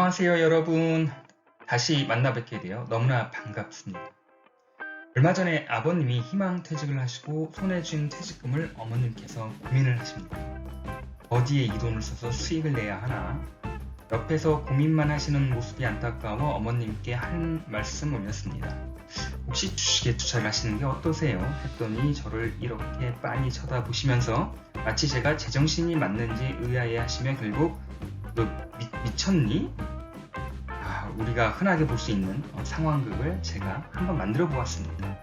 안녕하세요 여러분. 다시 만나 뵙게 되어 너무나 반갑습니다. 얼마 전에 아버님이 희망퇴직을 하시고 손에 쥔 퇴직금을 어머님께서 고민을 하십니다. 어디에 이 돈을 써서 수익을 내야 하나? 옆에서 고민만 하시는 모습이 안타까워 어머님께 한 말씀 올렸습니다. 혹시 주식에 투자를 하시는 게 어떠세요? 했더니 저를 이렇게 빤히 쳐다보시면서 마치 제가 제정신이 맞는지 의아해하시며 결국 너 미쳤니? 우리가 흔하게 볼 수 있는 상황극을 제가 한번 만들어 보았습니다.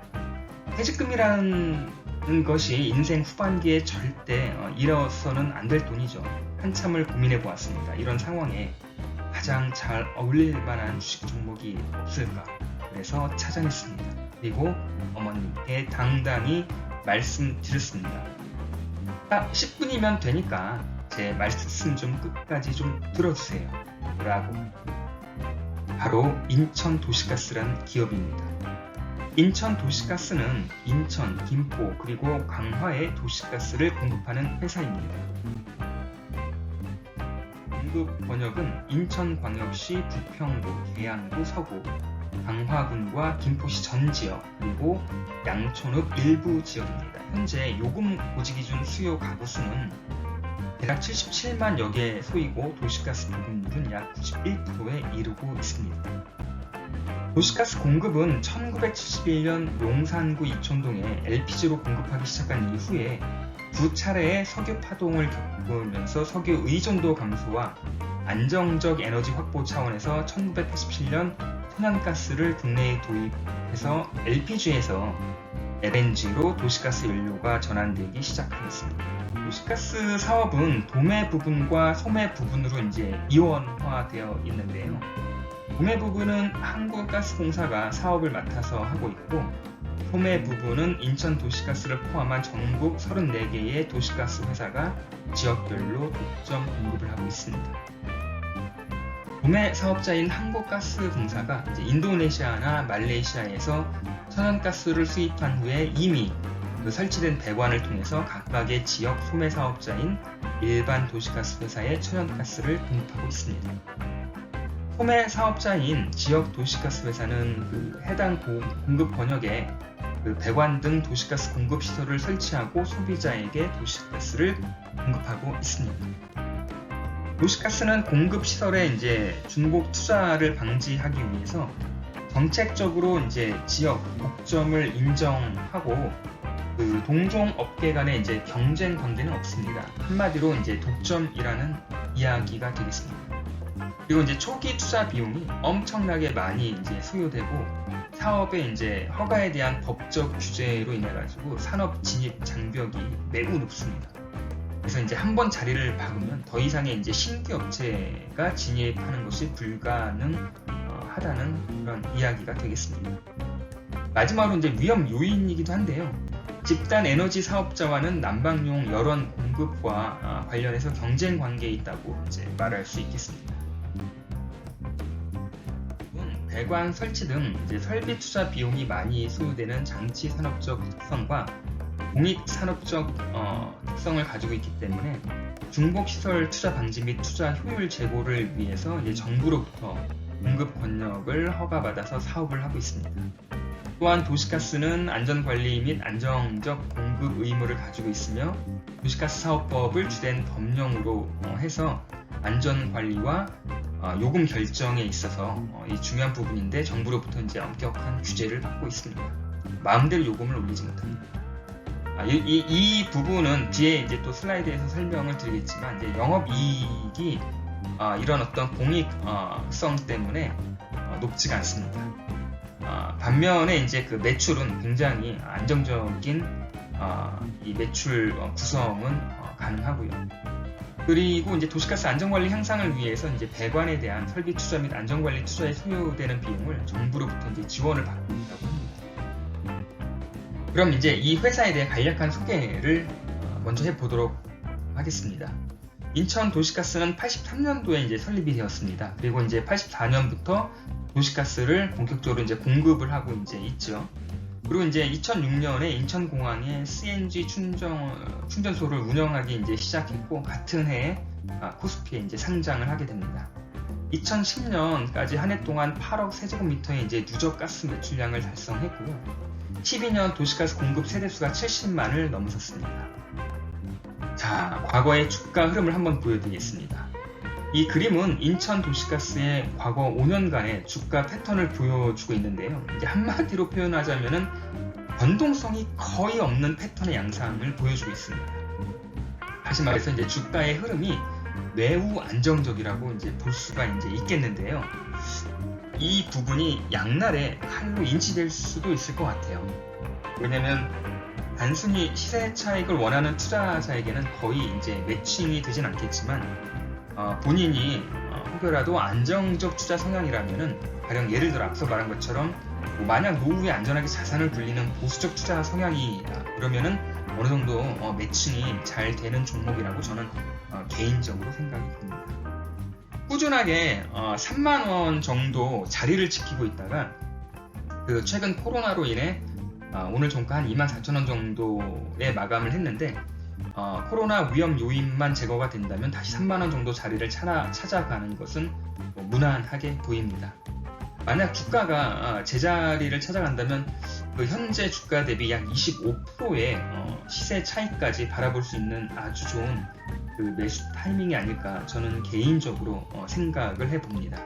퇴직금이라는 것이 인생 후반기에 절대 잃어서는 안 될 돈이죠. 한참을 고민해 보았습니다. 이런 상황에 가장 잘 어울릴 만한 주식 종목이 없을까? 그래서 찾아냈습니다. 그리고 어머님께 당당히 말씀드렸습니다. 딱 10분이면 되니까 제 말씀 좀 끝까지 좀 들어주세요. 라고. 바로 인천도시가스라는 기업입니다. 인천도시가스는 인천, 김포, 그리고 강화에 도시가스를 공급하는 회사입니다. 공급 번역은 인천광역시 부평구, 계양구, 서구, 강화군과 김포시 전 지역, 그리고 양촌읍 일부 지역입니다. 현재 요금 고지 기준 수요 가구 수는 대략 77만여 개 소이고 도시가스 보급률은 약 91%에 이르고 있습니다. 도시가스 공급은 1971년 용산구 이촌동에 LPG로 공급하기 시작한 이후에 두 차례의 석유 파동을 겪으면서 석유 의존도 감소와 안정적 에너지 확보 차원에서 1987년 천연가스를 국내에 도입해서 LPG에서 LNG로 도시가스 연료가 전환되기 시작하였습니다. 도시가스 사업은 도매 부분과 소매 부분으로 이원화되어 있는데요. 도매 부분은 한국가스공사가 사업을 맡아서 하고 있고, 소매 부분은 인천도시가스를 포함한 전국 34개의 도시가스 회사가 지역별로 독점 공급을 하고 있습니다. 도매 사업자인 한국가스공사가 인도네시아나 말레이시아에서 천연가스를 수입한 후에 이미 설치된 배관을 통해서 각각의 지역 소매 사업자인 일반 도시가스 회사에 천연가스를 공급하고 있습니다. 소매 사업자인 지역 도시가스 회사는 해당 공급 번역에 배관 등 도시가스 공급 시설을 설치하고 소비자에게 도시가스를 공급하고 있습니다. 도시가스는 공급 시설에 중복 투자를 방지하기 위해서 정책적으로 지역 독점을 인정하고 동종 업계 간의 경쟁 관계는 없습니다. 한마디로 독점이라는 이야기가 되겠습니다. 그리고 초기 투자 비용이 엄청나게 많이 소요되고 사업의 허가에 대한 법적 규제로 인해 가지고 산업 진입 장벽이 매우 높습니다. 그래서 한번 자리를 박으면 더 이상의 신규 업체가 진입하는 것이 불가능하다는 그런 이야기가 되겠습니다. 마지막으로 위험 요인이기도 한데요. 집단 에너지 사업자와는 난방용 열원 공급과 관련해서 경쟁 관계에 있다고 말할 수 있겠습니다. 배관 설치 등 설비 투자 비용이 많이 소요되는 장치 산업적 특성과 공익 산업적 특성을 가지고 있기 때문에 중복시설 투자 방지 및 투자 효율 제고를 위해서 정부로부터 공급 권역을 허가받아서 사업을 하고 있습니다. 또한 도시가스는 안전관리 및 안정적 공급 의무를 가지고 있으며 도시가스 사업법을 주된 법령으로 해서 안전관리와 요금 결정에 있어서 이 중요한 부분인데 정부로부터 엄격한 규제를 받고 있습니다. 마음대로 요금을 올리지 못합니다. 이 부분은 뒤에 또 슬라이드에서 설명을 드리겠지만 영업이익이 이런 어떤 공익성 때문에 높지가 않습니다. 반면에 그 매출은 굉장히 안정적인 이 매출 구성은 가능하고요. 그리고 도시가스 안전관리 향상을 위해서 배관에 대한 설비 투자 및 안전관리 투자에 소요되는 비용을 정부로부터 지원을 받고 있다고 합니다. 그럼 이 회사에 대해 간략한 소개를 먼저 해보도록 하겠습니다. 인천 도시가스는 83년도에 설립이 되었습니다. 그리고 84년부터 도시가스를 본격적으로 공급을 하고 있죠. 그리고 2006년에 인천공항에 CNG 충전소를 운영하기 시작했고 같은 해에 코스피에 상장을 하게 됩니다. 2010년까지 한 해 동안 8억 세제곱미터의 이제 누적 가스 매출량을 달성했고요. 12년 도시가스 공급 세대수가 70만을 넘어섰습니다. 자, 과거의 주가 흐름을 한번 보여드리겠습니다. 이 그림은 인천 도시가스의 과거 5년간의 주가 패턴을 보여주고 있는데요. 이제 한마디로 표현하자면은 변동성이 거의 없는 패턴의 양상을 보여주고 있습니다. 다시 말해서 이제 주가의 흐름이 매우 안정적이라고 이제 볼 수가 이제 있겠는데요. 이 부분이 양날의 칼로 인지될 수도 있을 것 같아요. 왜냐면 단순히 시세 차익을 원하는 투자자에게는 거의 이제 매칭이 되진 않겠지만 본인이 혹여라도 안정적 투자 성향이라면은 가령 예를 들어 앞서 말한 것처럼 만약 노후에 안전하게 자산을 굴리는 보수적 투자 성향이다 그러면은 어느 정도 매칭이 잘 되는 종목이라고 저는 개인적으로 생각이 듭니다. 꾸준하게 3만원 정도 자리를 지키고 있다가 그 최근 코로나로 인해 오늘 종가 한 24,000원 정도에 마감을 했는데 코로나 위험 요인만 제거가 된다면 다시 3만원 정도 자리를 찾아가는 것은 무난하게 보입니다. 만약 주가가 제자리를 찾아간다면 그 현재 주가 대비 약 25%의 시세 차이까지 바라볼 수 있는 아주 좋은 그 매수 타이밍이 아닐까 저는 개인적으로 생각을 해봅니다.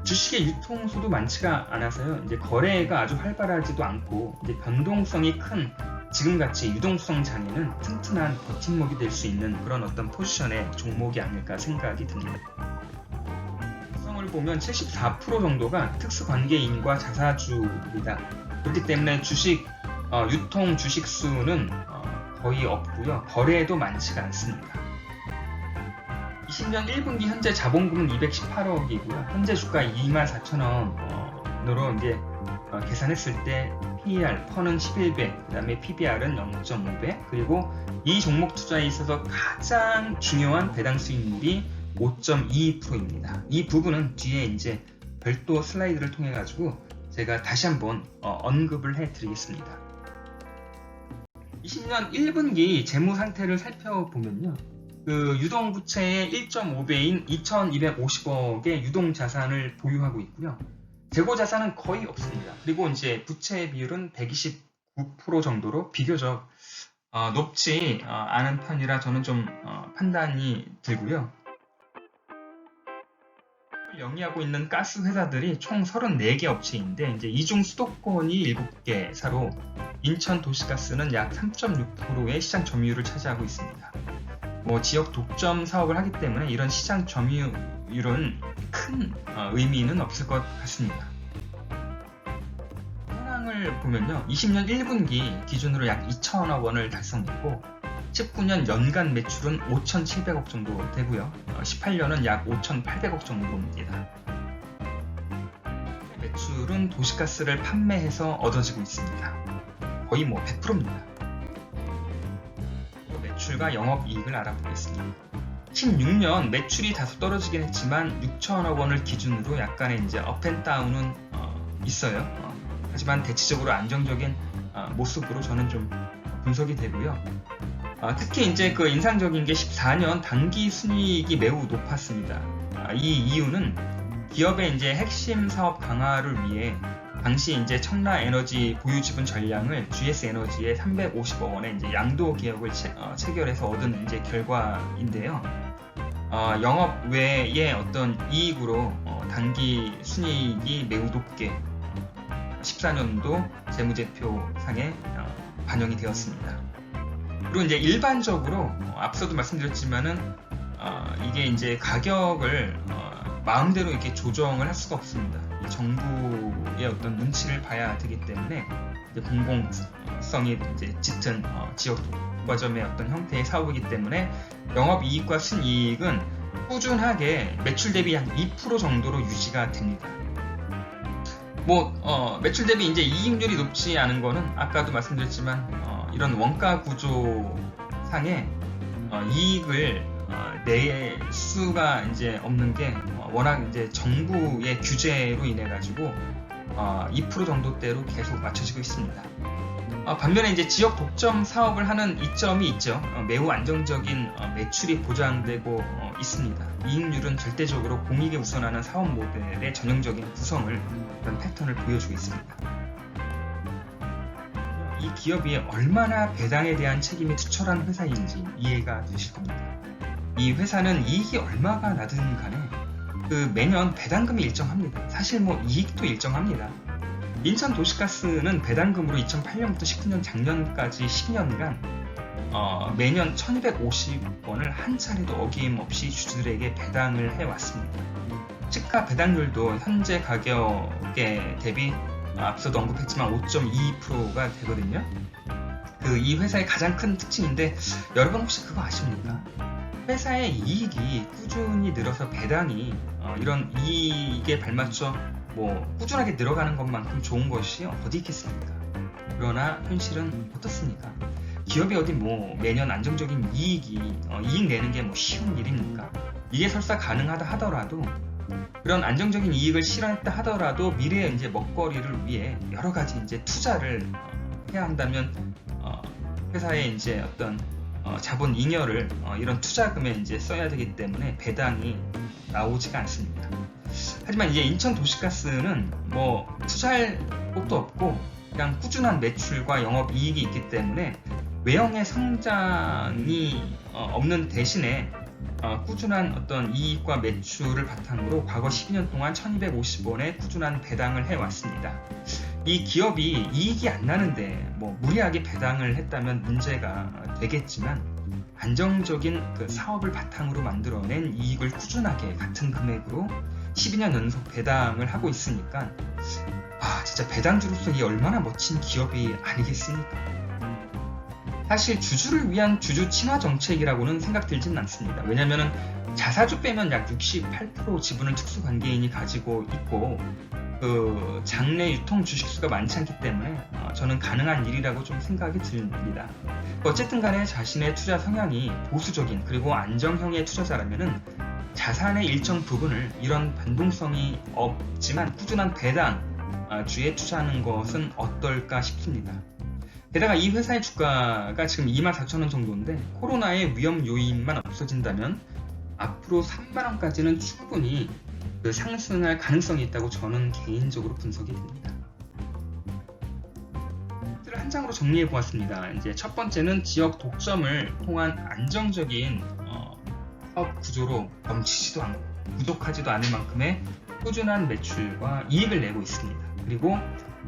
주식의 유통수도 많지가 않아서요. 이제 거래가 아주 활발하지도 않고 이제 변동성이 큰 지금같이 유동성 장에는 튼튼한 버팀목이 될 수 있는 그런 어떤 포지션의 종목이 아닐까 생각이 듭니다. 구성을 보면 74% 정도가 특수관계인과 자사주입니다. 그렇기 때문에 주식 유통 주식 수는 거의 없고요. 거래도 많지가 않습니다. 20년 1분기 현재 자본금은 218억이고요. 현재 주가 24,000원으로 이제 계산했을 때 PER, 퍼는 11배, 그 다음에 PBR은 0.5배, 그리고 이 종목 투자에 있어서 가장 중요한 배당 수익률이 5.22%입니다. 이 부분은 뒤에 이제 별도 슬라이드를 통해 가지고 제가 다시 한번 언급을 해 드리겠습니다. 20년 1분기 재무 상태를 살펴보면요. 그 유동부채의 1.5배인 2,250억의 유동자산을 보유하고 있고요. 재고자산은 거의 없습니다. 그리고 이제 부채 비율은 129% 정도로 비교적 높지 않은 편이라 저는 좀 판단이 들고요. 영위하고 있는 가스 회사들이 총 34개 업체인데 이제 이중 수도권이 7개사로 인천 도시가스는 약 3.6%의 시장 점유율을 차지하고 있습니다. 지역 독점 사업을 하기 때문에 이런 시장 점유율은 큰 의미는 없을 것 같습니다. 현황을 보면요. 20년 1분기 기준으로 약 2천억 원을 달성했고 19년 연간 매출은 5,700억 정도 되고요. 18년은 약 5,800억 정도입니다. 매출은 도시가스를 판매해서 얻어지고 있습니다. 거의 100%입니다. 매출과 영업이익을 알아보겠습니다. 16년 매출이 다소 떨어지긴 했지만 6천억 원을 기준으로 약간의 이제 업앤다운은 있어요. 하지만 대체적으로 안정적인 모습으로 저는 좀 분석이 되고요. 특히 이제 그 인상적인 게 14년 당기 순이익이 매우 높았습니다. 이 이유는 기업의 이제 핵심 사업 강화를 위해 당시 이제 청라에너지 보유 지분 전량을 GS에너지에 350억 원의 이제 양도 계약을 체결해서 얻은 이제 결과인데요. 영업 외의 어떤 이익으로 당기 순이익이 매우 높게 14년도 재무제표상에 반영이 되었습니다. 그리고 이제 일반적으로 앞서도 말씀드렸지만은 이게 이제 가격을 마음대로 이렇게 조정을 할 수가 없습니다. 이 정부의 어떤 눈치를 봐야 되기 때문에 이제 공공성이 이제 짙은 지역 독과점의 어떤 형태의 사업이기 때문에 영업이익과 순이익은 꾸준하게 매출 대비 한 2% 정도로 유지가 됩니다. 매출 대비 이제 이익률이 높지 않은 거는 아까도 말씀드렸지만 이런 원가 구조 상에 이익을 낼 수가 이제 없는 게 워낙 이제 정부의 규제로 인해 가지고 2% 정도대로 계속 맞춰지고 있습니다. 반면에 이제 지역 독점 사업을 하는 이점이 있죠. 매우 안정적인 매출이 보장되고 있습니다. 이익률은 절대적으로 공익에 우선하는 사업 모델의 전형적인 구성을 그런 패턴을 보여주고 있습니다. 이 기업이 얼마나 배당에 대한 책임이 투철한 회사인지 이해가 되실 겁니다. 이 회사는 이익이 얼마가 나든 간에 매년 배당금이 일정합니다. 사실 이익도 일정합니다. 인천도시가스는 배당금으로 2008년부터 19년 작년까지 10년간 매년 1250원을 한 차례도 어김없이 주주들에게 배당을 해왔습니다. 시가 배당률도 현재 가격에 대비 앞서도 언급했지만 5.22%가 되거든요. 이 회사의 가장 큰 특징인데 여러분 혹시 그거 아십니까? 회사의 이익이 꾸준히 늘어서 배당이 이런 이익에 발맞춰 꾸준하게 늘어가는 것만큼 좋은 것이 어디 있겠습니까? 그러나 현실은 어떻습니까? 기업이 어디 매년 안정적인 이익 내는 게 쉬운 일입니까? 이게 설사 가능하다 하더라도 그런 안정적인 이익을 실현했다 하더라도 미래의 이제 먹거리를 위해 여러 가지 이제 투자를 해야 한다면 회사의 이제 어떤 자본 잉여를 이런 투자금에 이제 써야 되기 때문에 배당이 나오지가 않습니다. 하지만 이제 인천도시가스는 투자할 것도 없고 그냥 꾸준한 매출과 영업 이익이 있기 때문에 외형의 성장이 없는 대신에 꾸준한 어떤 이익과 매출을 바탕으로 과거 12년 동안 1250원의 꾸준한 배당을 해왔습니다. 이 기업이 이익이 안 나는데 무리하게 배당을 했다면 문제가 되겠지만 안정적인 사업을 바탕으로 만들어낸 이익을 꾸준하게 같은 금액으로 12년 연속 배당을 하고 있으니까 진짜 배당주로서 이 얼마나 멋진 기업이 아니겠습니까? 사실 주주를 위한 주주 친화 정책이라고는 생각 들지는 않습니다. 왜냐하면 자사주 빼면 약 68% 지분을 특수관계인이 가지고 있고 장내 유통 주식수가 많지 않기 때문에 저는 가능한 일이라고 좀 생각이 듭니다. 어쨌든 간에 자신의 투자 성향이 보수적인 그리고 안정형의 투자자라면은 자산의 일정 부분을 이런 변동성이 없지만 꾸준한 배당주에 투자하는 것은 어떨까 싶습니다. 게다가 이 회사의 주가가 지금 24,000원 정도인데 코로나의 위험 요인만 없어진다면 앞으로 3만원까지는 충분히 상승할 가능성이 있다고 저는 개인적으로 분석이 됩니다. 한 장으로 정리해 보았습니다. 이제 첫 번째는 지역 독점을 통한 안정적인 사업 구조로 넘치지도 않고 부족하지도 않을 만큼의 꾸준한 매출과 이익을 내고 있습니다. 그리고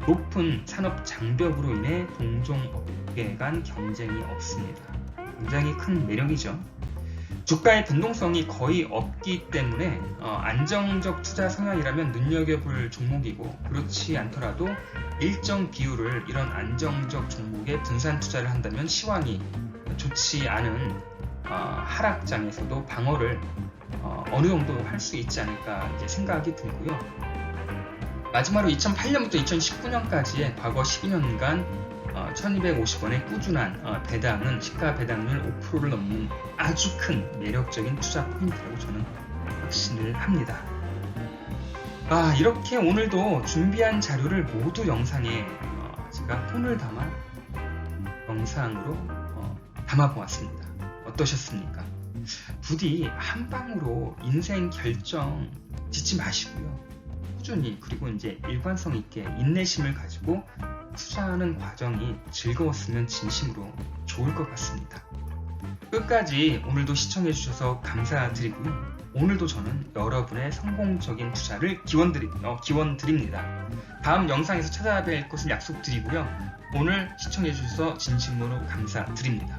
높은 산업 장벽으로 인해 동종 업계 간 경쟁이 없습니다. 굉장히 큰 매력이죠. 주가의 변동성이 거의 없기 때문에 안정적 투자 성향이라면 눈여겨볼 종목이고 그렇지 않더라도 일정 비율을 이런 안정적 종목에 분산 투자를 한다면 시황이 좋지 않은 하락장에서도 방어를 어느 정도 할 수 있지 않을까 이제 생각이 들고요. 마지막으로 2008년부터 2019년까지의 과거 12년간 1250원의 꾸준한 배당은 시가 배당률 5%를 넘는 아주 큰 매력적인 투자 포인트라고 저는 확신을 합니다. 이렇게 오늘도 준비한 자료를 모두 영상에 제가 혼을 담아 영상으로 담아보았습니다. 어떠셨습니까? 부디 한 방으로 인생 결정 짓지 마시고요. 꾸준히 그리고 이제 일관성 있게 인내심을 가지고 투자하는 과정이 즐거웠으면 진심으로 좋을 것 같습니다. 끝까지 오늘도 시청해 주셔서 감사드리고요. 오늘도 저는 여러분의 성공적인 투자를 기원드립니다. 다음 영상에서 찾아뵐 것을 약속드리고요. 오늘 시청해 주셔서 진심으로 감사드립니다.